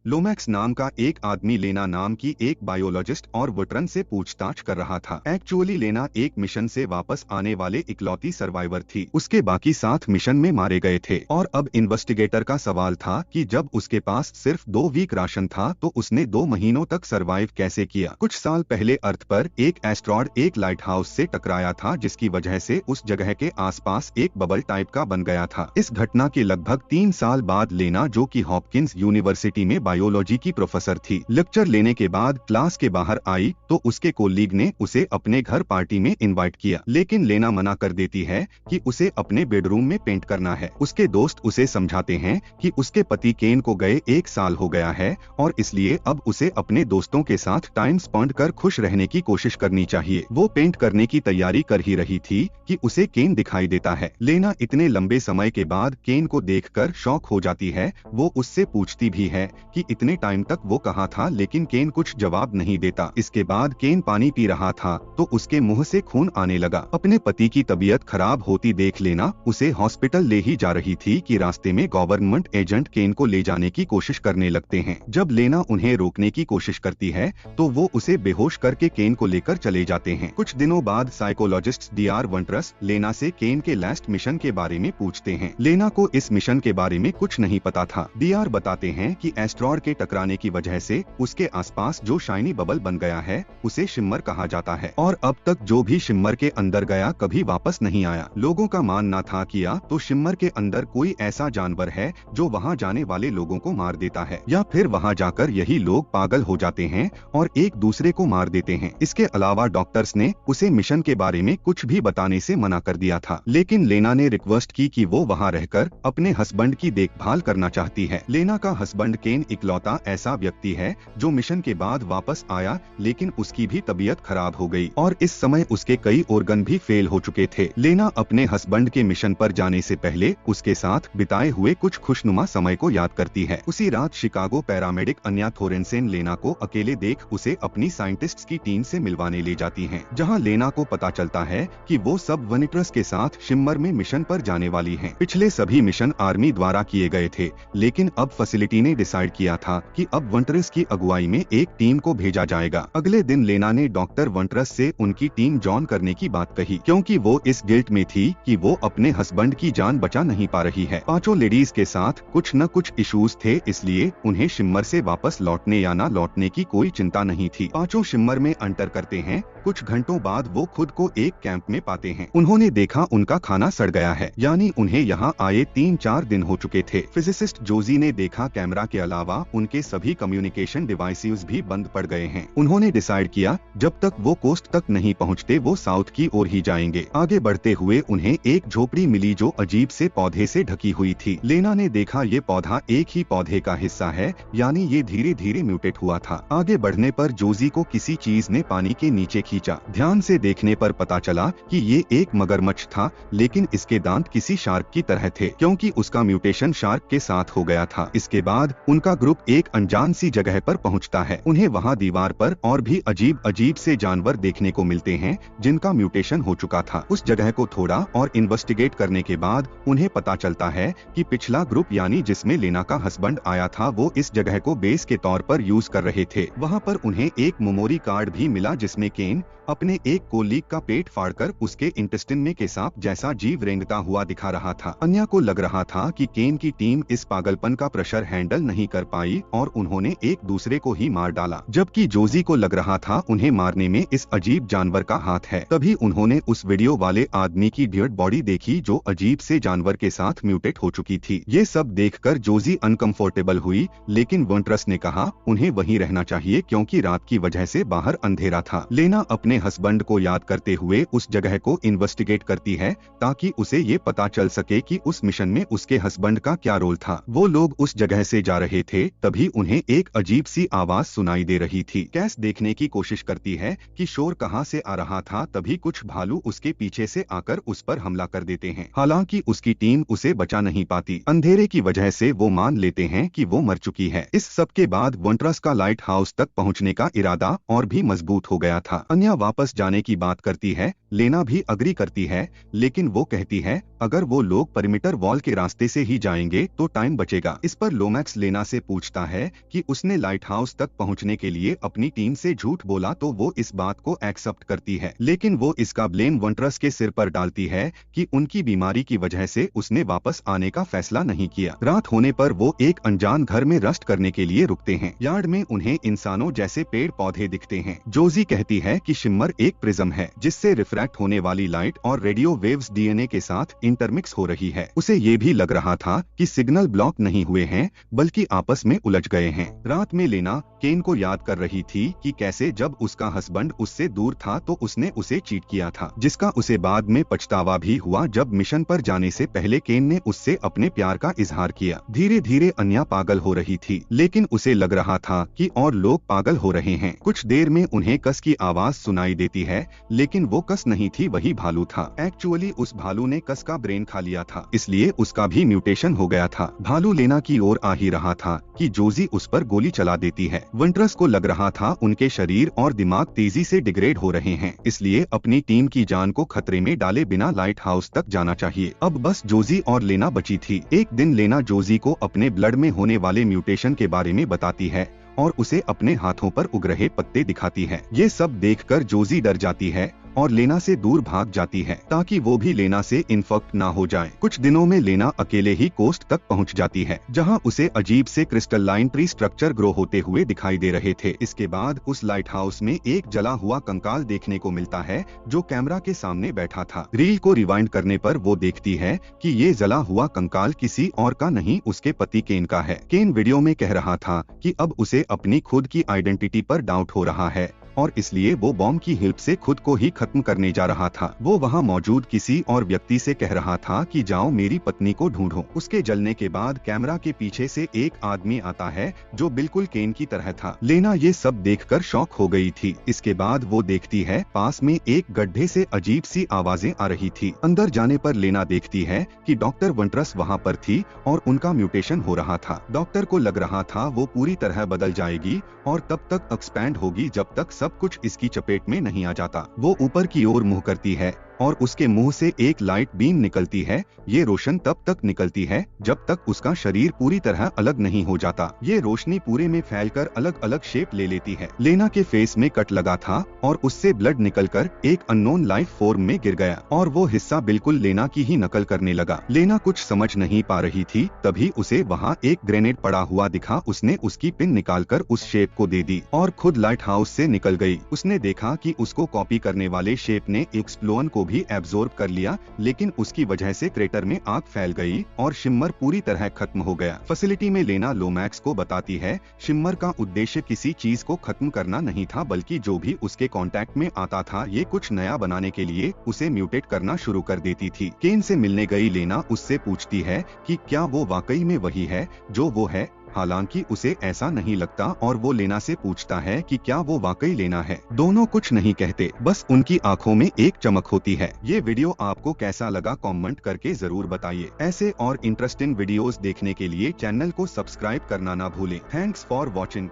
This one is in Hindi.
लोमैक्स नाम का एक आदमी लेना नाम की एक बायोलॉजिस्ट और वुटरन से पूछताछ कर रहा था। एक्चुअली लेना एक मिशन से वापस आने वाले इकलौती सर्वाइवर थी। उसके बाकी 7 मिशन में मारे गए थे और अब इन्वेस्टिगेटर का सवाल था कि जब उसके पास सिर्फ 2 वीक राशन था तो उसने 2 महीनों तक सर्वाइव कैसे किया। कुछ साल पहले अर्थ पर एक एस्ट्रॉयड एक लाइट हाउस से टकराया था, जिसकी वजह से उस जगह के आसपास एक बबल टाइप का बन गया था। इस घटना के लगभग 3 साल बाद लेना, जो कि हॉपकिंस यूनिवर्सिटी में बायोलॉजी की प्रोफेसर थी, लेक्चर लेने के बाद क्लास के बाहर आई तो उसके कोलीग ने उसे अपने घर पार्टी में इनवाइट किया, लेकिन लेना मना कर देती है कि उसे अपने बेडरूम में पेंट करना है। उसके दोस्त उसे समझाते हैं कि उसके पति केन को गए 1 साल हो गया है और इसलिए अब उसे अपने दोस्तों के साथ टाइम स्पेंड कर खुश रहने की कोशिश करनी चाहिए। वो पेंट करने की तैयारी कर ही रही थी कि उसे केन दिखाई देता है। लेना इतने लंबे समय के बाद केन को देखकर शॉक हो जाती है। वो उससे पूछती भी है कि इतने टाइम तक वो कहाँ था, लेकिन केन कुछ जवाब नहीं देता। इसके बाद केन पानी पी रहा था तो उसके मुंह से खून आने लगा। अपने पति की तबीयत खराब होती देख लेना उसे हॉस्पिटल ले ही जा रही थी कि रास्ते में गवर्नमेंट एजेंट केन को ले जाने की कोशिश करने लगते हैं। जब लेना उन्हें रोकने की कोशिश करती है तो वो उसे बेहोश करके केन को लेकर चले जाते हैं। कुछ दिनों बाद साइकोलॉजिस्ट डीआर वंटरस लेना से केन के लास्ट मिशन के बारे में पूछते हैं। लेना को इस मिशन के बारे में कुछ नहीं पता था। डीआर बताते हैं कि एस्ट्रॉयड के टकराने की वजह से उसके आसपास जो शाइनी बबल बन गया है उसे शिम्मर कहा जाता है और अब तक जो भी शिम्मर के अंदर गया कभी वापस नहीं आया। लोगों का मानना था कि या तो शिम्मर के अंदर कोई ऐसा जानवर है जो वहां जाने वाले लोगों को मार देता है, या फिर वहां जाकर यही लोग पागल हो जाते हैं और एक दूसरे को मार देते हैं। इसके अलावा डॉक्टर्स ने उसे मिशन के बारे में कुछ भी बताने से मना कर दिया था, लेकिन लेना ने रिक्वेस्ट की कि वो वहां रहकर अपने हस्बैंड की देखभाल करना चाहती है। लेना का हस्बैंड केन इकलौता ऐसा व्यक्ति है जो मिशन के बाद वापस आया, लेकिन उसकी भी तबीयत खराब हो गई और इस समय उसके कई ऑर्गन भी फेल हो चुके थे। लेना अपने हस्बैंड के मिशन पर जाने से पहले उसके साथ बिताए हुए कुछ खुशनुमा समय को याद करती है। उसी रात शिकागो पैरामेडिक अन्या थोरेनसेन लेना को अकेले देख उसे अपनी साइंटिस्ट्स की टीम से मिलवाने ले जाती हैं, जहां लेना को पता चलता है कि वो सब वनिट्रस के साथ शिम्मर में मिशन पर जाने वाली हैं। पिछले सभी मिशन आर्मी द्वारा किए गए थे, लेकिन अब फैसिलिटी ने डिसाइड किया था कि अब वंटरस की अगुवाई में एक टीम को भेजा जाएगा। अगले दिन लेना ने डॉक्टर वंटरस से उनकी टीम ज्वाइन करने की बात कही, क्योंकि वो इस गिल्ट में थी कि वो अपने हस्बैंड की जान बचा नहीं पा रही है। पांचों लेडीज के साथ कुछ न कुछ इश्यूज थे, इसलिए उन्हें शिम्मर से वापस लौटने या न लौटने की कोई चिंता नहीं थी। पांचों शिम्मर में अंटर करते हैं। कुछ घंटों बाद वो खुद को एक कैंप में पाते हैं। उन्होंने देखा उनका खाना सड़ गया है, यानी उन्हें यहाँ आए 3-4 दिन हो चुके थे। फिजिसिस्ट जोजी ने देखा कैमरा के अलावा उनके सभी कम्युनिकेशन डिवाइसेस भी बंद पड़ गए हैं। उन्होंने डिसाइड किया जब तक वो कोस्ट तक नहीं पहुँचते वो साउथ की ओर ही जाएंगे। आगे बढ़ते हुए उन्हें एक झोपड़ी मिली जो अजीब से पौधे से ढकी हुई थी। लेना ने देखा ये पौधा एक ही पौधे का हिस्सा है, यानी ये धीरे धीरे म्यूटेट हुआ था। आगे बढ़ने पर जोजी को किसी चीज ने पानी के नीचे खींचा। ध्यान से देखने पर पता चला कि ये एक मगरमच्छ था, लेकिन इसके दांत किसी शार्क की तरह थे, क्योंकि उसका म्यूटेशन शार्क के साथ हो गया था। इसके बाद उनका ग्रुप एक अनजान सी जगह पर पहुंचता है। उन्हें वहां दीवार पर और भी अजीब अजीब से जानवर देखने को मिलते हैं जिनका म्यूटेशन हो चुका था। उस जगह को थोड़ा और इन्वेस्टिगेट करने के बाद उन्हें पता चलता है कि पिछला ग्रुप यानी जिसमें लेना का हस्बैंड आया था वो इस जगह को बेस के तौर पर यूज कर रहे थे। वहाँ पर उन्हें एक मेमोरी कार्ड भी मिला जिसमें केन अपने एक कोलीग का पेट फाड़कर उसके इंटेस्टिन में के सांप जैसा जीव रेंगता हुआ दिखा रहा था। अन्या को लग रहा था कि केन की टीम इस पागलपन का प्रेशर हैंडल नहीं कर पाई और उन्होंने एक दूसरे को ही मार डाला, जबकि जोजी को लग रहा था उन्हें मारने में इस अजीब जानवर का हाथ है। तभी उन्होंने उस वीडियो वाले आदमी की डेड बॉडी देखी जो अजीब से जानवर के साथ म्यूटेट हो चुकी थी। ये सब देखकर जोजी अनकंफर्टेबल हुई, लेकिन वंटरस ने कहा उन्हें वहीं रहना चाहिए क्योंकि रात की वजह से बाहर अंधेरा था। लेना अपने हस्बैंड को याद करते हुए उस जगह को इन्वेस्टिगेट करती है ताकि उसे ये पता चल सके कि उस मिशन में उसके हस्बैंड का क्या रोल था। वो लोग उस जगह से जा रहे थे, तभी उन्हें एक अजीब सी आवाज सुनाई दे रही थी। कैस देखने की कोशिश करती है कि शोर कहाँ से आ रहा था, तभी कुछ भालू उसके पीछे से आकर उस पर हमला कर देते हैं। हालांकि उसकी टीम उसे बचा नहीं पाती। अंधेरे की वजह से वो मान लेते हैं कि वो मर चुकी है। इस सब के बाद वंटरस का लाइट हाउस तक पहुँचने का इरादा और भी मजबूत हो गया था। अन्या वापस जाने की बात करती है। लेना भी अग्री करती है, लेकिन वो कहती है अगर वो लोग परिमीटर वॉल के रास्ते से ही जाएंगे तो टाइम बचेगा। इस पर लोमैक्स लेना से पूछता है कि उसने लाइट हाउस तक पहुंचने के लिए अपनी टीम से झूठ बोला तो वो इस बात को एक्सेप्ट करती है, लेकिन वो इसका ब्लेम वंटरस के सिर पर डालती है कि उनकी बीमारी की वजह से उसने वापस आने का फैसला नहीं किया। रात होने पर वो एक अनजान घर में रेस्ट करने के लिए रुकते हैं। यार्ड में उन्हें इंसानों जैसे पेड़ पौधे दिखते हैं। जोजी कहती है कि शिमर एक प्रिज्म है जिससे रिफ्रैक्ट होने वाली लाइट और रेडियो वेव्स डीएनए के साथ इंटरमिक्स हो रही है। उसे ये भी लग रहा था कि सिग्नल ब्लॉक नहीं हुए हैं बल्कि आपस में उलझ गए हैं। रात में लेना केन को याद कर रही थी कि कैसे जब उसका हस्बैंड उससे दूर था तो उसने उसे चीट किया था, जिसका उसे बाद में पछतावा भी हुआ जब मिशन पर जाने से पहले केन ने उससे अपने प्यार का इजहार किया। धीरे धीरे अन्या पागल हो रही थी, लेकिन उसे लग रहा था कि और लोग पागल हो रहे हैं। कुछ देर में उन्हें कस की आवाज सुनाई देती है, लेकिन वो कस नहीं थी, वही भालू था। एक्चुअली उस भालू ने कस का ब्रेन खा लिया था, इसलिए उसका भी म्यूटेशन हो गया था। भालू लेना की ओर आ ही रहा था कि जोजी उस पर गोली चला देती है। वंटरस को लग रहा था उनके शरीर और दिमाग तेजी से डिग्रेड हो रहे हैं, इसलिए अपनी टीम की जान को खतरे में डाले बिना लाइट हाउस तक जाना चाहिए। अब बस जोजी और लेना बची थी। एक दिन लेना जोजी को अपने ब्लड में होने वाले म्यूटेशन के बारे में बताती है और उसे अपने हाथों पर उग रहे पत्ते दिखाती है। ये सब देखकर जोजी डर जाती है और लेना से दूर भाग जाती है ताकि वो भी लेना से इन्फेक्ट ना हो जाए। कुछ दिनों में लेना अकेले ही कोस्ट तक पहुंच जाती है, जहां उसे अजीब से क्रिस्टलाइन ट्री स्ट्रक्चर ग्रो होते हुए दिखाई दे रहे थे। इसके बाद उस लाइट हाउस में एक जला हुआ कंकाल देखने को मिलता है जो कैमरा के सामने बैठा था। रील को रिवाइंड करने पर वो देखती है कि ये जला हुआ कंकाल किसी और का नहीं, उसके पति केन का है। केन वीडियो में कह रहा था कि अब उसे अपनी खुद की आइडेंटिटी पर डाउट हो रहा है और इसलिए वो बॉम्ब की हेल्प से खुद को ही खत्म करने जा रहा था। वो वहाँ मौजूद किसी और व्यक्ति से कह रहा था कि जाओ मेरी पत्नी को ढूंढो। उसके जलने के बाद कैमरा के पीछे से एक आदमी आता है जो बिल्कुल केन की तरह था। लेना ये सब देखकर शॉक हो गई थी। इसके बाद वो देखती है पास में एक गड्ढे से अजीब सी आवाजें आ रही थी। अंदर जाने पर लेना देखती है कि डॉक्टर वंटरस वहाँ पर थी और उनका म्यूटेशन हो रहा था। डॉक्टर को लग रहा था वो पूरी तरह बदल जाएगी और तब तक एक्सपैंड होगी जब तक सब कुछ इसकी चपेट में नहीं आ जाता। वो ऊपर की ओर मुंह करती है और उसके मुंह से एक लाइट बीम निकलती है। ये रोशन तब तक निकलती है जब तक उसका शरीर पूरी तरह अलग नहीं हो जाता। ये रोशनी पूरे में फैलकर अलग अलग शेप ले लेती है। लेना के फेस में कट लगा था और उससे ब्लड निकलकर एक अननोन लाइफ फॉर्म में गिर गया और वो हिस्सा बिल्कुल लेना की ही नकल करने लगा। लेना कुछ समझ नहीं पा रही थी, तभी उसे वहाँ एक ग्रेनेड पड़ा हुआ दिखा। उसने उसकी पिन निकालकर उस शेप को दे दी और खुद लाइट हाउस से निकल गई। उसने देखा कि उसको कॉपी करने वाले शेप ने एक्सप्लोजन को भी एब्जॉर्ब कर लिया, लेकिन उसकी वजह से क्रेटर में आग फैल गई और शिमर पूरी तरह खत्म हो गया। फैसिलिटी में लेना लोमैक्स को बताती है शिमर का उद्देश्य किसी चीज को खत्म करना नहीं था, बल्कि जो भी उसके कांटेक्ट में आता था ये कुछ नया बनाने के लिए उसे म्यूटेट करना शुरू कर देती थी। केन से मिलने गई लेना उससे पूछती है कि क्या वो वाकई में वही है जो वो है। हालांकि उसे ऐसा नहीं लगता और वो लेना से पूछता है कि क्या वो वाकई लेना है। दोनों कुछ नहीं कहते, बस उनकी आंखों में एक चमक होती है। ये वीडियो आपको कैसा लगा कमेंट करके जरूर बताइए। ऐसे और इंटरेस्टिंग वीडियोस देखने के लिए चैनल को सब्सक्राइब करना ना भूलें। Thanks for watching.